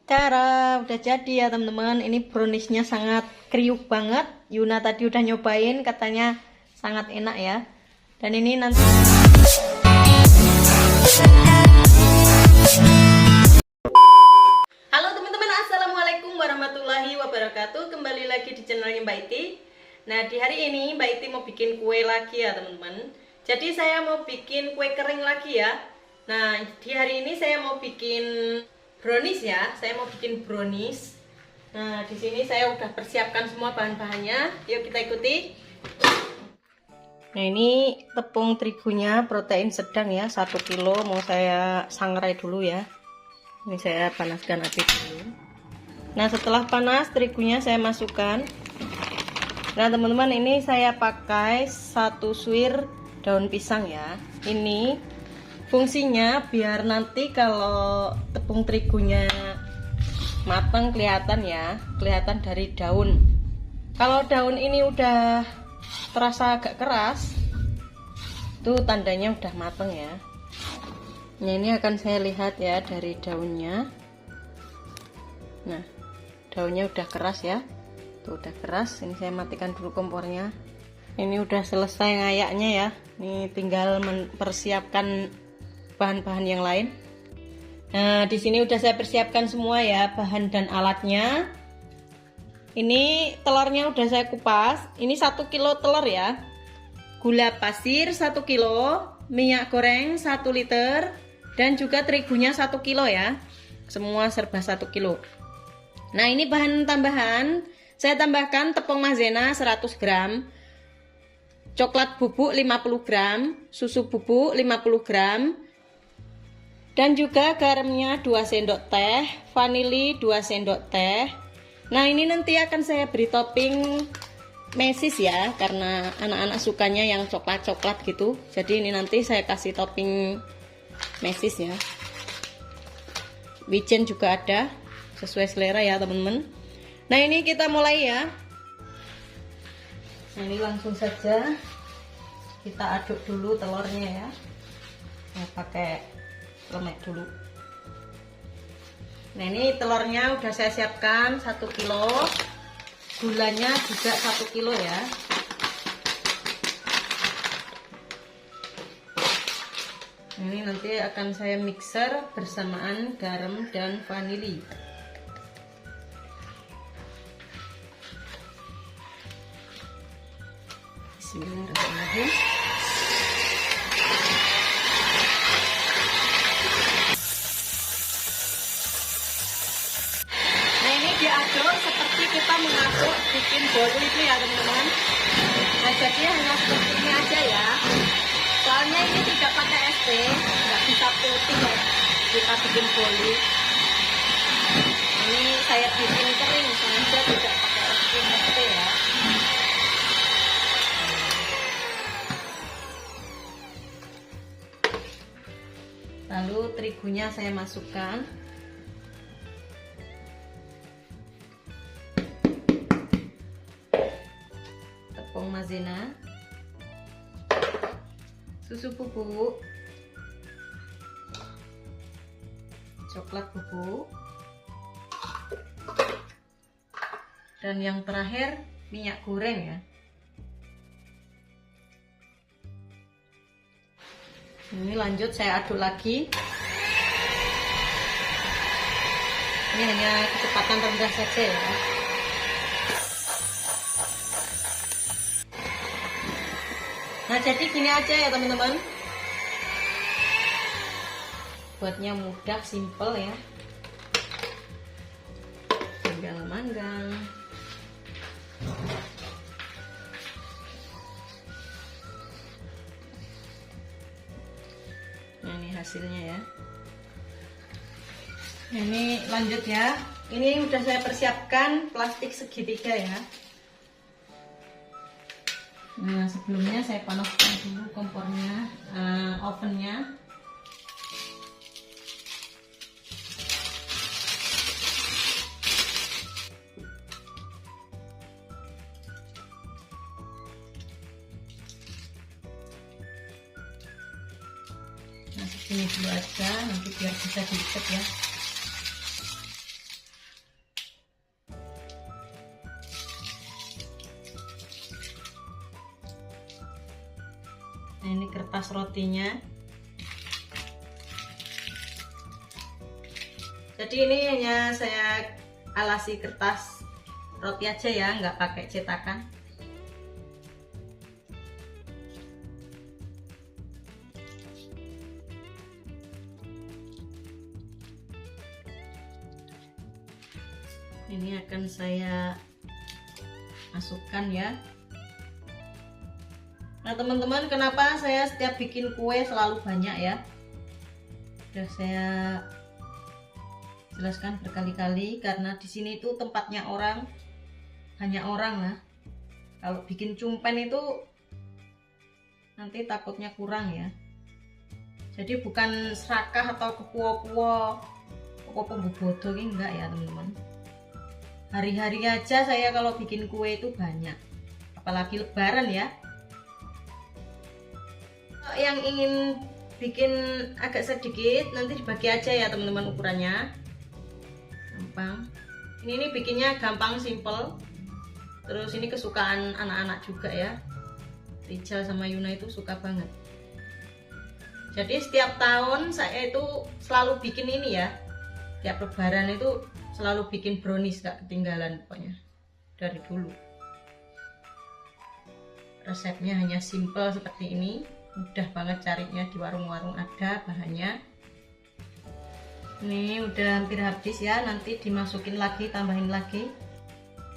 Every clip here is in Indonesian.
Cara udah jadi ya teman-teman. Ini browniesnya sangat kriuk banget. Yuna tadi udah nyobain, katanya sangat enak ya. Dan ini nanti halo teman-teman, assalamualaikum warahmatullahi wabarakatuh. Kembali lagi di channelnya Mbak Iti. Nah, di hari ini Mbak Iti mau bikin kue lagi ya teman-teman. Jadi saya mau bikin kue kering lagi ya. Nah, di hari ini saya mau bikin brownies ya. Saya mau bikin brownies. Nah, di sini saya udah persiapkan semua bahan-bahannya. Yuk kita ikuti. Nah, ini tepung terigunya protein sedang ya, 1 kilo. Mau saya sangrai dulu ya. Ini saya panaskan api dulu. Nah, setelah panas terigunya saya masukkan. Nah, teman-teman, ini saya pakai 1 suir daun pisang ya. Ini fungsinya biar nanti kalau tepung terigunya matang kelihatan ya, kelihatan dari daun. Kalau daun ini udah terasa agak keras, itu tandanya udah matang ya. Nah, ini akan saya lihat ya dari daunnya. Nah, daunnya udah keras ya. Tuh udah keras. Ini saya matikan dulu kompornya. Ini udah selesai ngayaknya ya. Ini tinggal mempersiapkan bahan-bahan yang lain. Nah, di sini udah saya persiapkan semua ya bahan dan alatnya. Ini telurnya udah saya kupas. Ini 1 kilo telur ya. Gula pasir 1 kilo, minyak goreng 1 liter, dan juga terigunya 1 kilo ya. Semua serba 1 kilo. Nah, ini bahan tambahan. Saya tambahkan tepung maizena 100 gram, coklat bubuk 50 gram, susu bubuk 50 gram, dan juga garamnya 2 sendok teh, vanili 2 sendok teh. Nah, ini nanti akan saya beri topping mesis ya, karena anak-anak sukanya yang coklat-coklat gitu. Jadi ini nanti saya kasih topping mesis ya. Wijen juga ada, sesuai selera ya teman-teman. Nah, ini kita mulai ya. Nah, ini langsung saja kita aduk dulu telurnya ya. Nah, pakai lemak dulu. Nah, ini telurnya udah saya siapkan 1 kilo. Gulanya juga 1 kilo ya. Ini nanti akan saya mixer bersamaan garam dan vanili. Bismillahirrahmanirrahim. Nah, ini diaduk seperti kita mengaduk bikin bolu itu ya teman-teman. Nah, jadi hanya seperti ini aja ya. Soalnya ini tidak pakai es teh, nggak bisa putih ya kita bikin bolu. Ini saya bikin kering sengaja tidak pakai es teh ya. Lalu terigunya saya masukkan. Tepung maizena, susu bubuk, coklat bubuk, dan yang terakhir minyak goreng ya. Ini lanjut saya aduk lagi. Ini hanya kecepatan rendah saja ya. Nah, jadi gini aja ya teman-teman. Buatnya mudah, simple ya. Tinggal manggang. Nah, ini hasilnya ya. Nah, ini lanjut ya. Ini udah saya persiapkan plastik segitiga ya. Nah, sebelumnya saya panaskan dulu kompornya, ovennya. Nah, segini dulu aja, nanti biar bisa diikat ya. Nah, ini kertas rotinya. Jadi ini hanya saya alasi kertas roti aja ya, nggak pakai cetakan. Ini akan saya masukkan ya. Nah teman-teman, kenapa saya setiap bikin kue selalu banyak ya? Sudah saya jelaskan berkali-kali, karena di sini itu tempatnya banyak orang lah. Kalau bikin cumpen itu nanti takutnya kurang ya. Jadi bukan serakah atau kepuo-puo pembobodo ini enggak ya teman-teman. Hari-hari aja saya kalau bikin kue itu banyak, apalagi lebaran ya. Yang ingin bikin agak sedikit nanti dibagi aja ya teman-teman, ukurannya gampang. Ini bikinnya gampang, simple. Terus ini kesukaan anak-anak juga ya. Rijal sama Yuna itu suka banget. Jadi setiap tahun saya itu selalu bikin ini ya. Tiap lebaran itu selalu bikin brownies, gak ketinggalan pokoknya dari dulu. Resepnya hanya simple seperti ini, mudah banget carinya, di warung-warung ada bahannya. Ini udah hampir habis ya, nanti dimasukin lagi, tambahin lagi.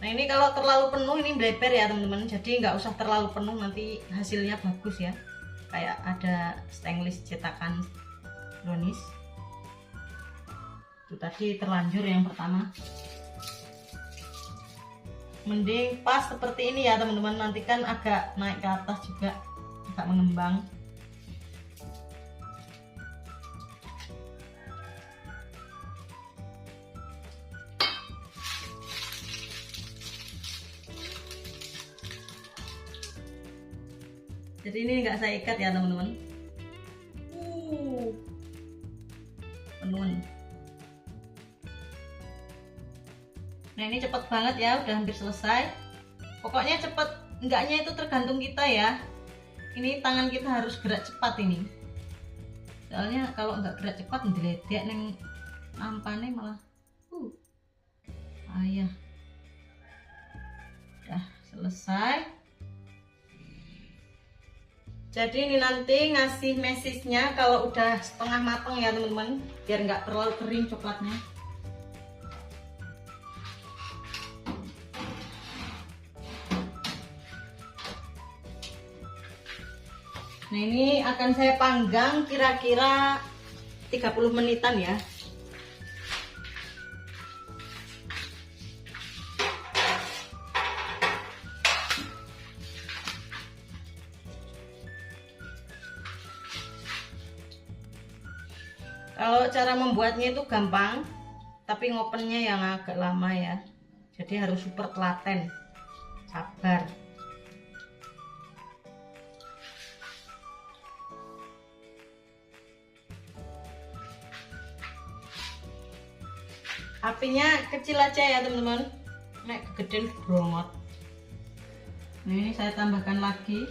Nah ini kalau terlalu penuh ini bleber ya teman-teman, jadi nggak usah terlalu penuh, nanti hasilnya bagus ya, kayak ada stainless cetakan brownies. Itu tadi terlanjur yang pertama. Mending pas seperti ini ya teman-teman, nanti kan agak naik ke atas juga, agak mengembang. Jadi ini nggak saya ikat ya teman-teman. Penuh. Nah ini cepet banget ya, udah hampir selesai. Pokoknya cepet enggaknya itu tergantung kita ya. Ini tangan kita harus gerak cepat ini. Soalnya kalau nggak gerak cepat ngeledek neng nampane malah ayah. Udah selesai. Jadi ini nanti ngasih mesisnya kalau udah setengah matang ya teman-teman, biar nggak terlalu kering coklatnya. Nah ini akan saya panggang kira-kira 30 menitan ya. Kalau cara membuatnya itu gampang, tapi ngopennya yang agak lama ya. Jadi harus super telaten, sabar. Apinya kecil aja ya teman-teman, nek kegedean brongot. Nah, ini saya tambahkan lagi.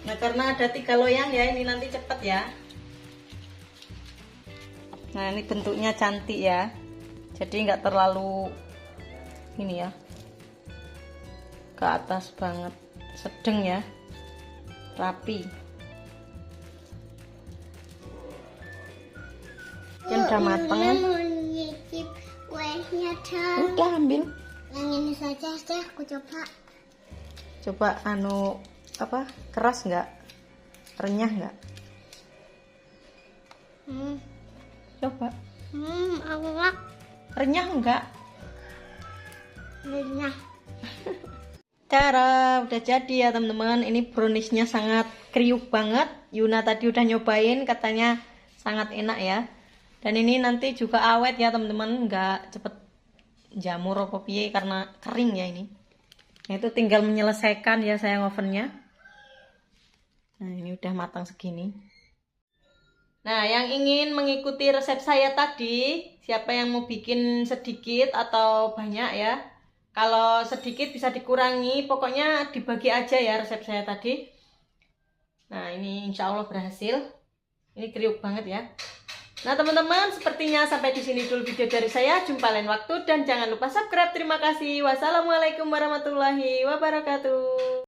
Nah karena ada 3 loyang ya, ini nanti cepet ya. Nah ini bentuknya cantik ya, jadi nggak terlalu ini ya ke atas banget, sedang ya, rapi. Yang udah mateng. Udah ambil. Yang ini saja aku coba. Coba apa, keras nggak, renyah nggak? Coba. Enak. Renyah nggak? Renyah. Cara udah jadi ya teman-teman. Ini browniesnya sangat kriuk banget. Yuna tadi udah nyobain, katanya sangat enak ya. Dan ini nanti juga awet ya teman-teman, nggak cepet jamur apa piye karena kering ya ini. Nah, itu tinggal menyelesaikan ya saya ovennya. Nah, ini udah matang segini. Nah, yang ingin mengikuti resep saya tadi, siapa yang mau bikin sedikit atau banyak ya? Kalau sedikit bisa dikurangi, pokoknya dibagi aja ya resep saya tadi. Nah, ini insya Allah berhasil. Ini kriuk banget ya. Nah teman-teman, sepertinya sampai di sini dulu video dari saya. Jumpa lain waktu dan jangan lupa subscribe. Terima kasih. Wassalamualaikum warahmatullahi wabarakatuh.